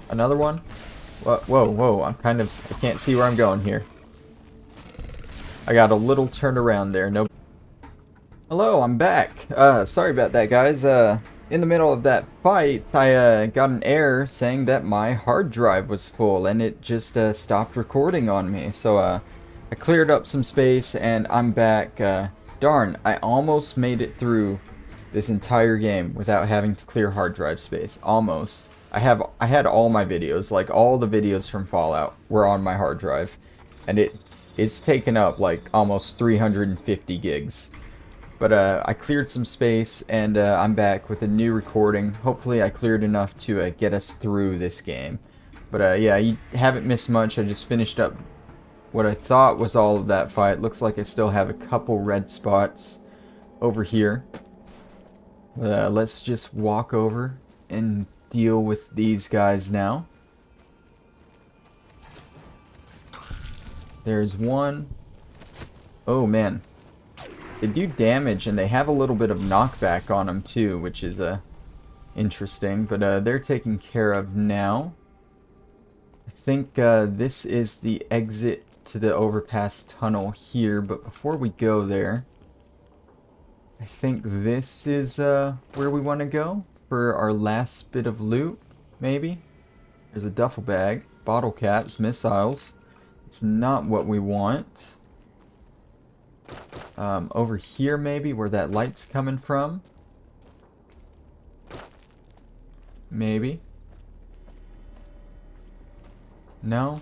Another one? Whoa, whoa. I can't see where I'm going here. I got a little turned around there. Nope. Hello, I'm back. Sorry about that, guys. In the middle of that fight, I got an error saying that my hard drive was full, and it just stopped recording on me. So I cleared up some space, and I'm back. Darn, I almost made it through this entire game without having to clear hard drive space. Almost. I had all my videos, like all the videos from Fallout were on my hard drive, and it's taken up like almost 350 gigs. But I cleared some space, and I'm back with a new recording. Hopefully I cleared enough to get us through this game. But yeah, you haven't missed much. I just finished up what I thought was all of that fight. Looks like I still have a couple red spots over here. Let's just walk over and deal with these guys now. There's one. Oh man. They do damage, and they have a little bit of knockback on them too, which is interesting. But they're taken care of now. I think this is the exit to the overpass tunnel here. But before we go there, I think this is where we want to go for our last bit of loot, maybe. There's a duffel bag, bottle caps, missiles. It's not what we want. Over here maybe, where that light's coming from. Maybe. No?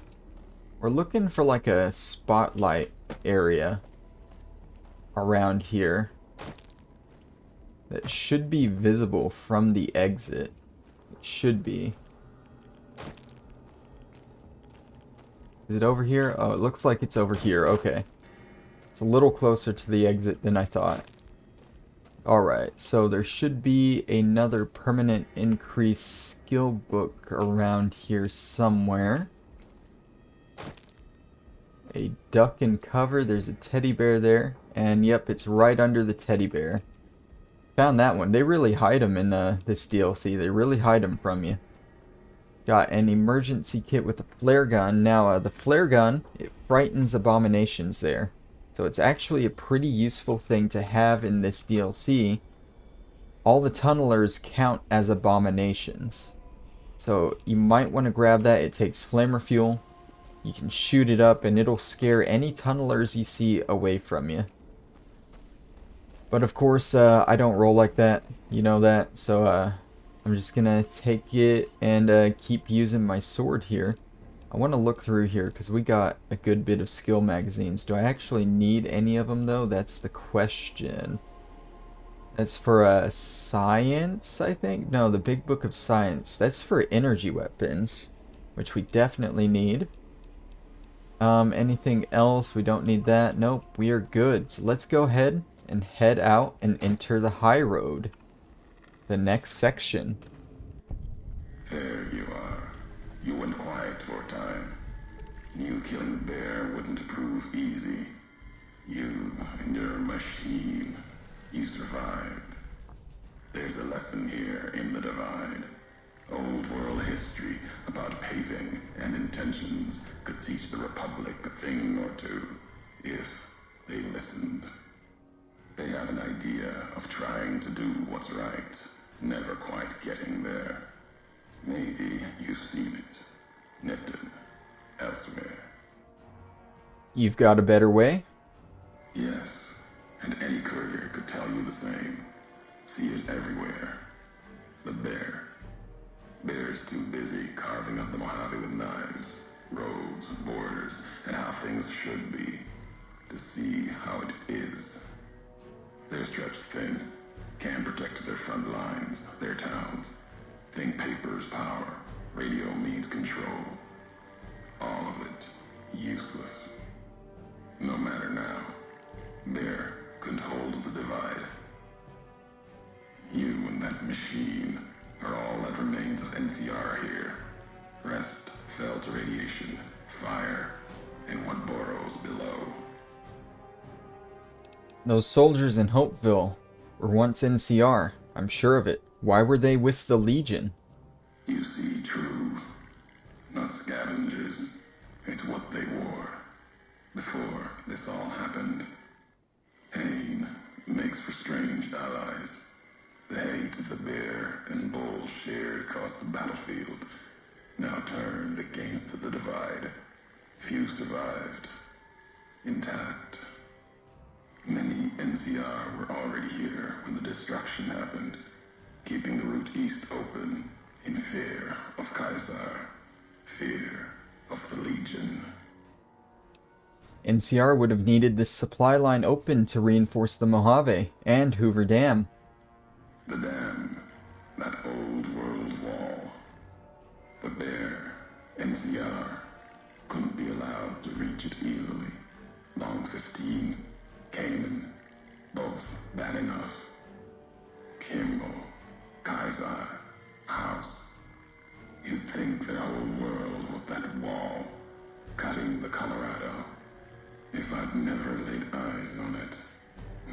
We're looking for like a spotlight area around here that should be visible from the exit. It should be. Is it over here? Oh, it looks like it's over here. Okay. It's a little closer to the exit than I thought. Alright, so there should be another permanent increase skill book around here somewhere. A duck and cover. There's a teddy bear there. And yep, it's right under the teddy bear. Found that one. They really hide them in this DLC. They really hide them from you. Got an emergency kit with a flare gun. Now, the flare gun, it frightens abominations there. So it's actually a pretty useful thing to have in this DLC. All the tunnelers count as abominations. So you might want to grab that. It takes flamer fuel. You can shoot it up and it'll scare any tunnelers you see away from you. But of course, I don't roll like that. You know that. So I'm just going to take it and keep using my sword here. I want to look through here because we got a good bit of skill magazines. Do I actually need any of them though? That's the question. That's for science, I think? No, the big book of science. That's for energy weapons, which we definitely need. Anything else? We don't need that. Nope, we are good. So let's go ahead and head out and enter the high road. The next section. There you are. You went quiet for a time. Knew killing the bear wouldn't prove easy. You and your machine. You survived. There's a lesson here in the Divide. Old world history about paving and intentions could teach the Republic a thing or two, if they listened. They have an idea of trying to do what's right, never quite getting there. Maybe you've seen it, nipped elsewhere. You've got a better way? Yes, and any courier could tell you the same. See it everywhere. The bear. Bear's too busy carving up the Mojave with knives, roads, borders, and how things should be, to see how it is. They're stretched thin, can't protect their front lines, their towns. Think paper's power, radio means control. All of it useless. No matter now, Bear couldn't hold the Divide. You and that machine are all that remains of NCR here. Rest fell to radiation, fire, and what burrows below. Those soldiers in Hopeville were once NCR. I'm sure of it. Why were they with the Legion? You see, true. Not scavengers. It's what they wore. Before this all happened. Pain makes for strange allies. The hate the bear and bull shared across the battlefield now turned against the Divide. Few survived. Intact. Many NCR were already here when the destruction happened, keeping the route east open in fear of Caesar, fear of the Legion. NCR would have needed this supply line open to reinforce the Mojave and Hoover Dam. The dam, that old world wall. The bear, NCR, couldn't be allowed to reach it easily. Long 15, Cayman, both bad enough. Kimball, Kaiser, House. You'd think their whole world was that wall, cutting the Colorado. If I'd never laid eyes on it,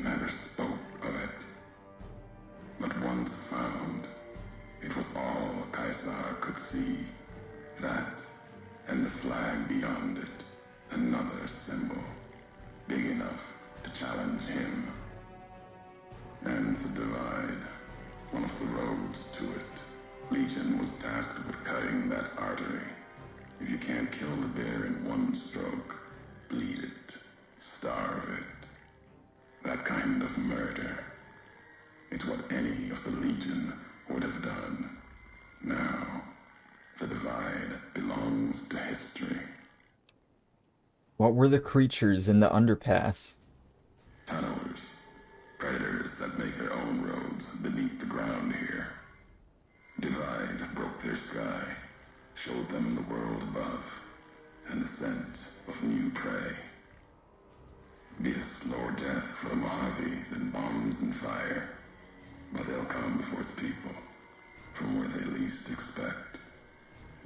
never spoke of it. But once found, it was all Caesar could see. That, and the flag beyond it, another symbol, big enough to challenge him. And the Divide, one of the roads to it. Legion was tasked with cutting that artery. If you can't kill the bear in one stroke, bleed it, starve it. That kind of murder. It's what any of the Legion would have done. Now, the Divide belongs to history. What were the creatures in the underpass? Tunnelers. Predators that make their own roads beneath the ground here. Divide broke their sky, showed them the world above, and the scent of new prey. Be a slower death for the Mojave than bombs and fire, but they'll come for its people, from where they least expect,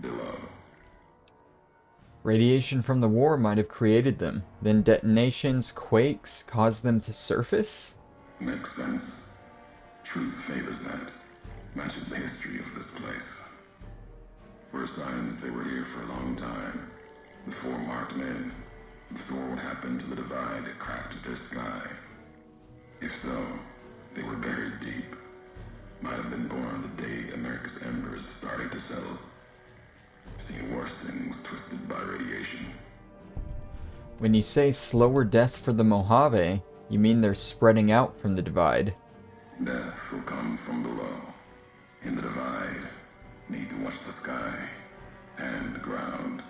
below. Radiation from the war might have created them, then detonations, quakes, caused them to surface? Makes sense. Truth favors that. Matches the history of this place. Were signs they were here for a long time, before marked men, before what happened to the Divide cracked their sky. If so, they were buried deep. Might have been born the day America's embers started to settle. Seen worse things twisted by radiation. When you say slower death for the Mojave, you mean they're spreading out from the Divide. Death will come from below. In the Divide, need to watch the sky and the ground.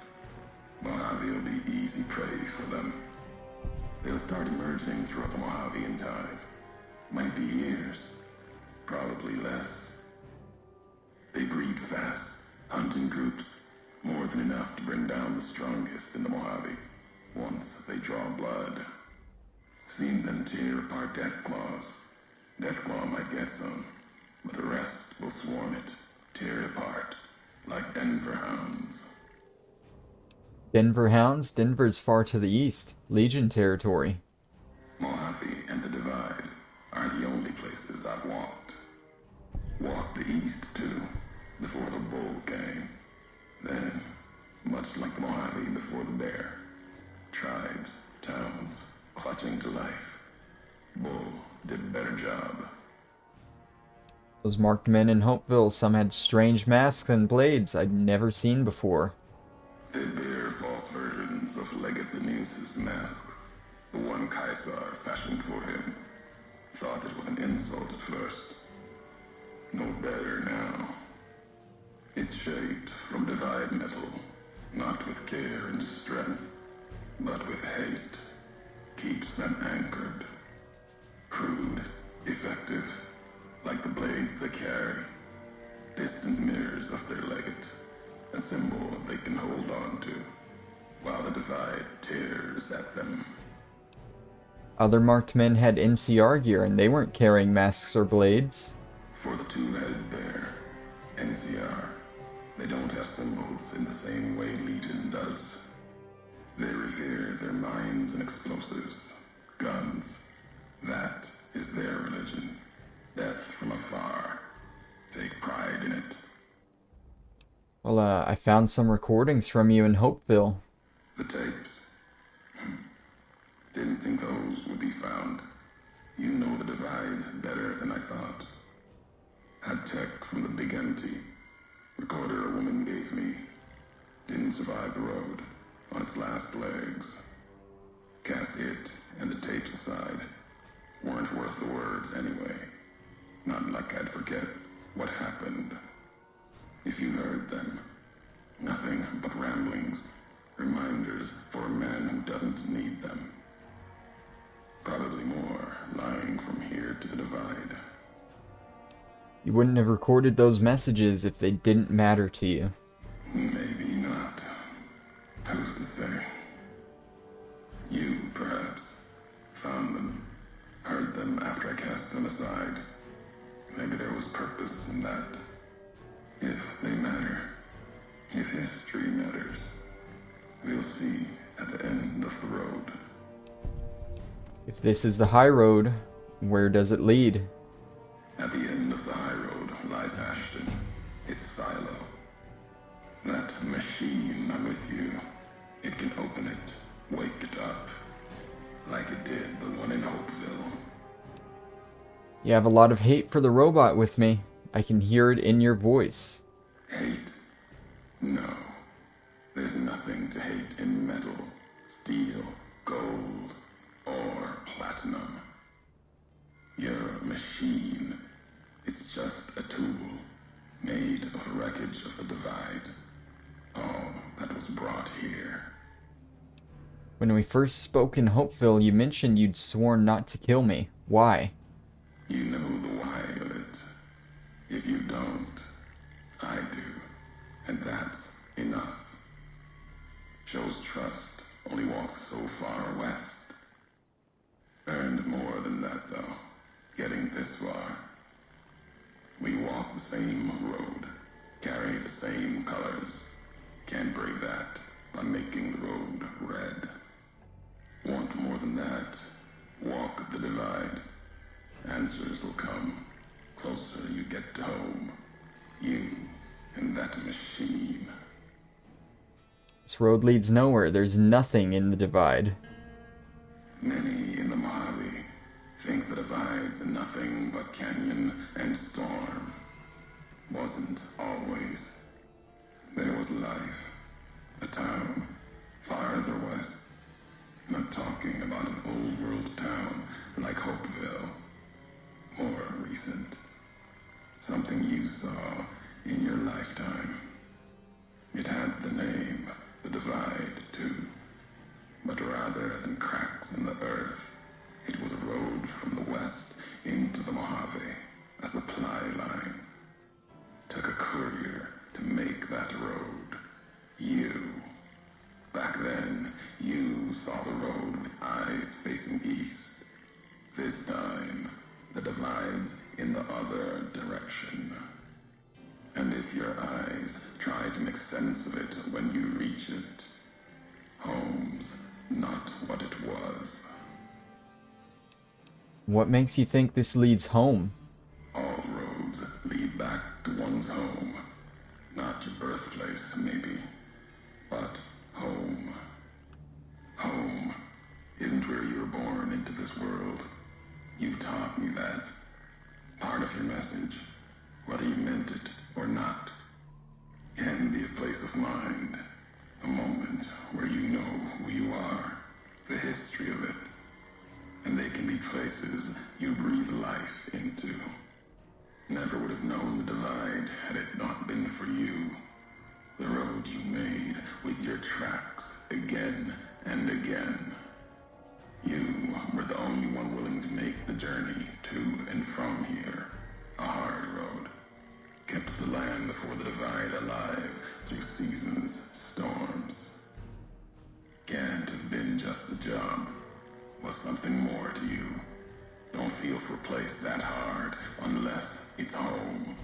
Mojave will be easy prey for them. They'll start emerging throughout the Mojave in time. Might be years, probably less. They breed fast, hunt in groups, more than enough to bring down the strongest in the Mojave, once they draw blood. Seen them tear apart Deathclaws. Deathclaw might get some, but the rest will swarm it, tear it apart, like Denver hounds. Denver Hounds? Denver's far to the east. Legion territory. Mojave and the Divide are the only least two, before the bull came. Then, much like the Mojave before the bear, tribes, towns, clutching to life. Bull did a better job. Those marked men in Hopeville, some had strange masks and blades I'd never seen before. They bear false versions of Legate the Nyxus mask, the one Caesar fashioned for him. Thought it was an insult at first. No better now. It's shaped from divide metal, not with care and strength, but with hate. Keeps them anchored. Crude, effective, like the blades they carry. Distant mirrors of their legate, a symbol they can hold on to, while the divide tears at them. Other marked men had NCR gear and they weren't carrying masks or blades. For the two-headed bear, NCR, they don't have symbols in the same way Legion does. They revere their mines and explosives, guns. That is their religion. Death from afar. Take pride in it. Well, I found some recordings from you in Hopeville. The tapes. Didn't think those would be found. You know the divide better than I thought. Had tech from the big empty. Recorder a woman gave me. Didn't survive the road. On its last legs. Cast it and the tapes aside. Weren't worth the words anyway. Not like I'd forget what happened. If you heard them. Nothing but ramblings. Reminders for a man who doesn't need them. Probably more lying from here to the divide. You wouldn't have recorded those messages if they didn't matter to you. Maybe not. Who's to say? You, perhaps, found them, heard them after I cast them aside. Maybe there was purpose in that. If they matter, if history matters, we'll see at the end of the road. If this is the high road, where does it lead? At the end of the high road lies Ashton, its silo. That machine with you, it can open it, wake it up, like it did the one in Hopeville. You have a lot of hate for the robot with me. I can hear it in your voice. Hate? No. There's nothing to hate in metal, steel, gold, or platinum. You're a machine. It's just a tool, made of wreckage of the divide. All that was brought here. When we first spoke in Hopeville, you mentioned you'd sworn not to kill me. Why? You know the why of it. If you don't, I do. And that's enough. Shows trust, only walks so far west. Earned more than that, though, getting this far. We walk the same road, carry the same colors. Can't break that by making the road red. Want more than that? Walk the divide. Answers will come. Closer you get to home. You and that machine. This road leads nowhere. There's nothing in the divide. Many in the Mojave think the divide's nothing but canyon and storm. Wasn't always. There was life. A town farther west. Not talking about an old world town like Hopeville. More recent. Something you saw in your lifetime. It had the name, the divide, too. But rather than cracks in the earth, it was a road from the west into the Mojave, a supply line. Took a courier to make that road. You. Back then, you saw the road with eyes facing east. This time, the divide's in the other direction. And if your eyes try to make sense of it when you reach it, home's not what it was. What makes you think this leads home? All roads lead back to into this world. You taught me that. Part of your message, whether you meant it or not, can be a place of mind. A moment where you know who you are, the history of it. And they can be places you breathe life into. Never would have known the divide had it not been for you. The road you made with your tracks again and again. You were the only one willing to make the journey to and from here. A hard road. Kept the land before the divide alive through seasons, storms. Can't have been just a job. Was something more to you. Don't feel for a place that hard unless it's home.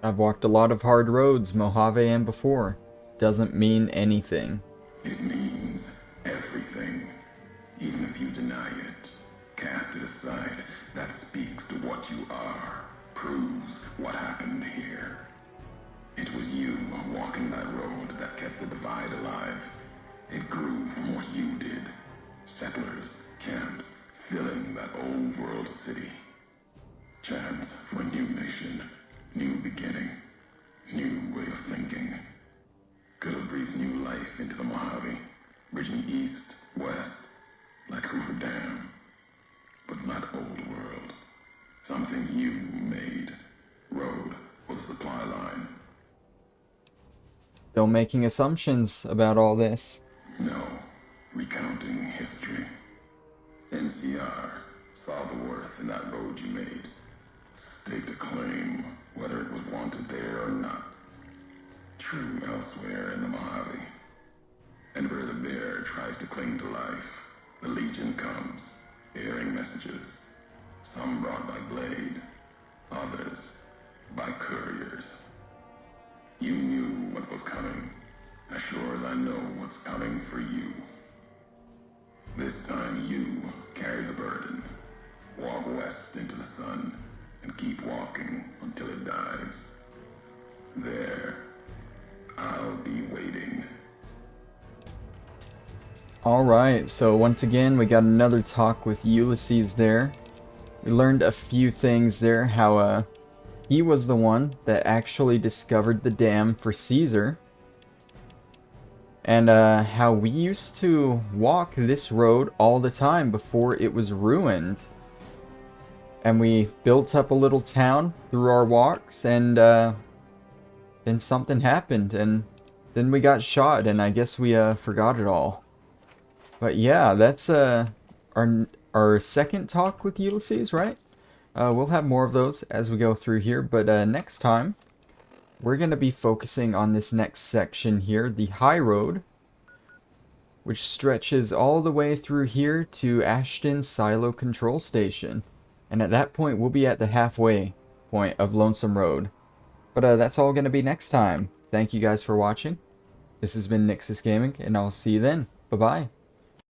I've walked a lot of hard roads, Mojave and before. Doesn't mean anything. It means everything. Even if you deny it, cast it aside, that speaks to what you are. Proves what happened here. It was you walking that road that kept the divide alive. It grew from what you did. Settlers, camps, filling that old world city. Chance for a new mission, new beginning, new way of thinking. Could have breathed new life into the Mojave, bridging east, west, like Hoover Dam. But not old world. Something you made. Road was a supply line. Don't making assumptions about all this. No, recounting history. NCR saw the worth in that road you made. Staked a claim, whether it was wanted there or not. True elsewhere in the Mojave. And where the bear tries to cling to life, the Legion comes, bearing messages. Some brought by blade, others by couriers. You knew what was coming, as sure as I know what's coming for you. This time you carry the burden. Walk west into the sun, and keep walking until it dies. There, I'll be waiting. Alright, so once again, we got another talk with Ulysses there. We learned a few things there, how he was the one that actually discovered the dam for Caesar. And how we used to walk this road all the time before it was ruined. And we built up a little town through our walks, and then something happened, and then we got shot, and I guess we forgot it all. But yeah, that's our second talk with Ulysses, right? We'll have more of those as we go through here, but next time we're going to be focusing on this next section here, the high road, which stretches all the way through here to Ashton Silo Control Station. And at that point, we'll be at the halfway point of Lonesome Road. But that's all going to be next time. Thank you guys for watching. This has been Nyxus Gaming, and I'll see you then. Bye-bye.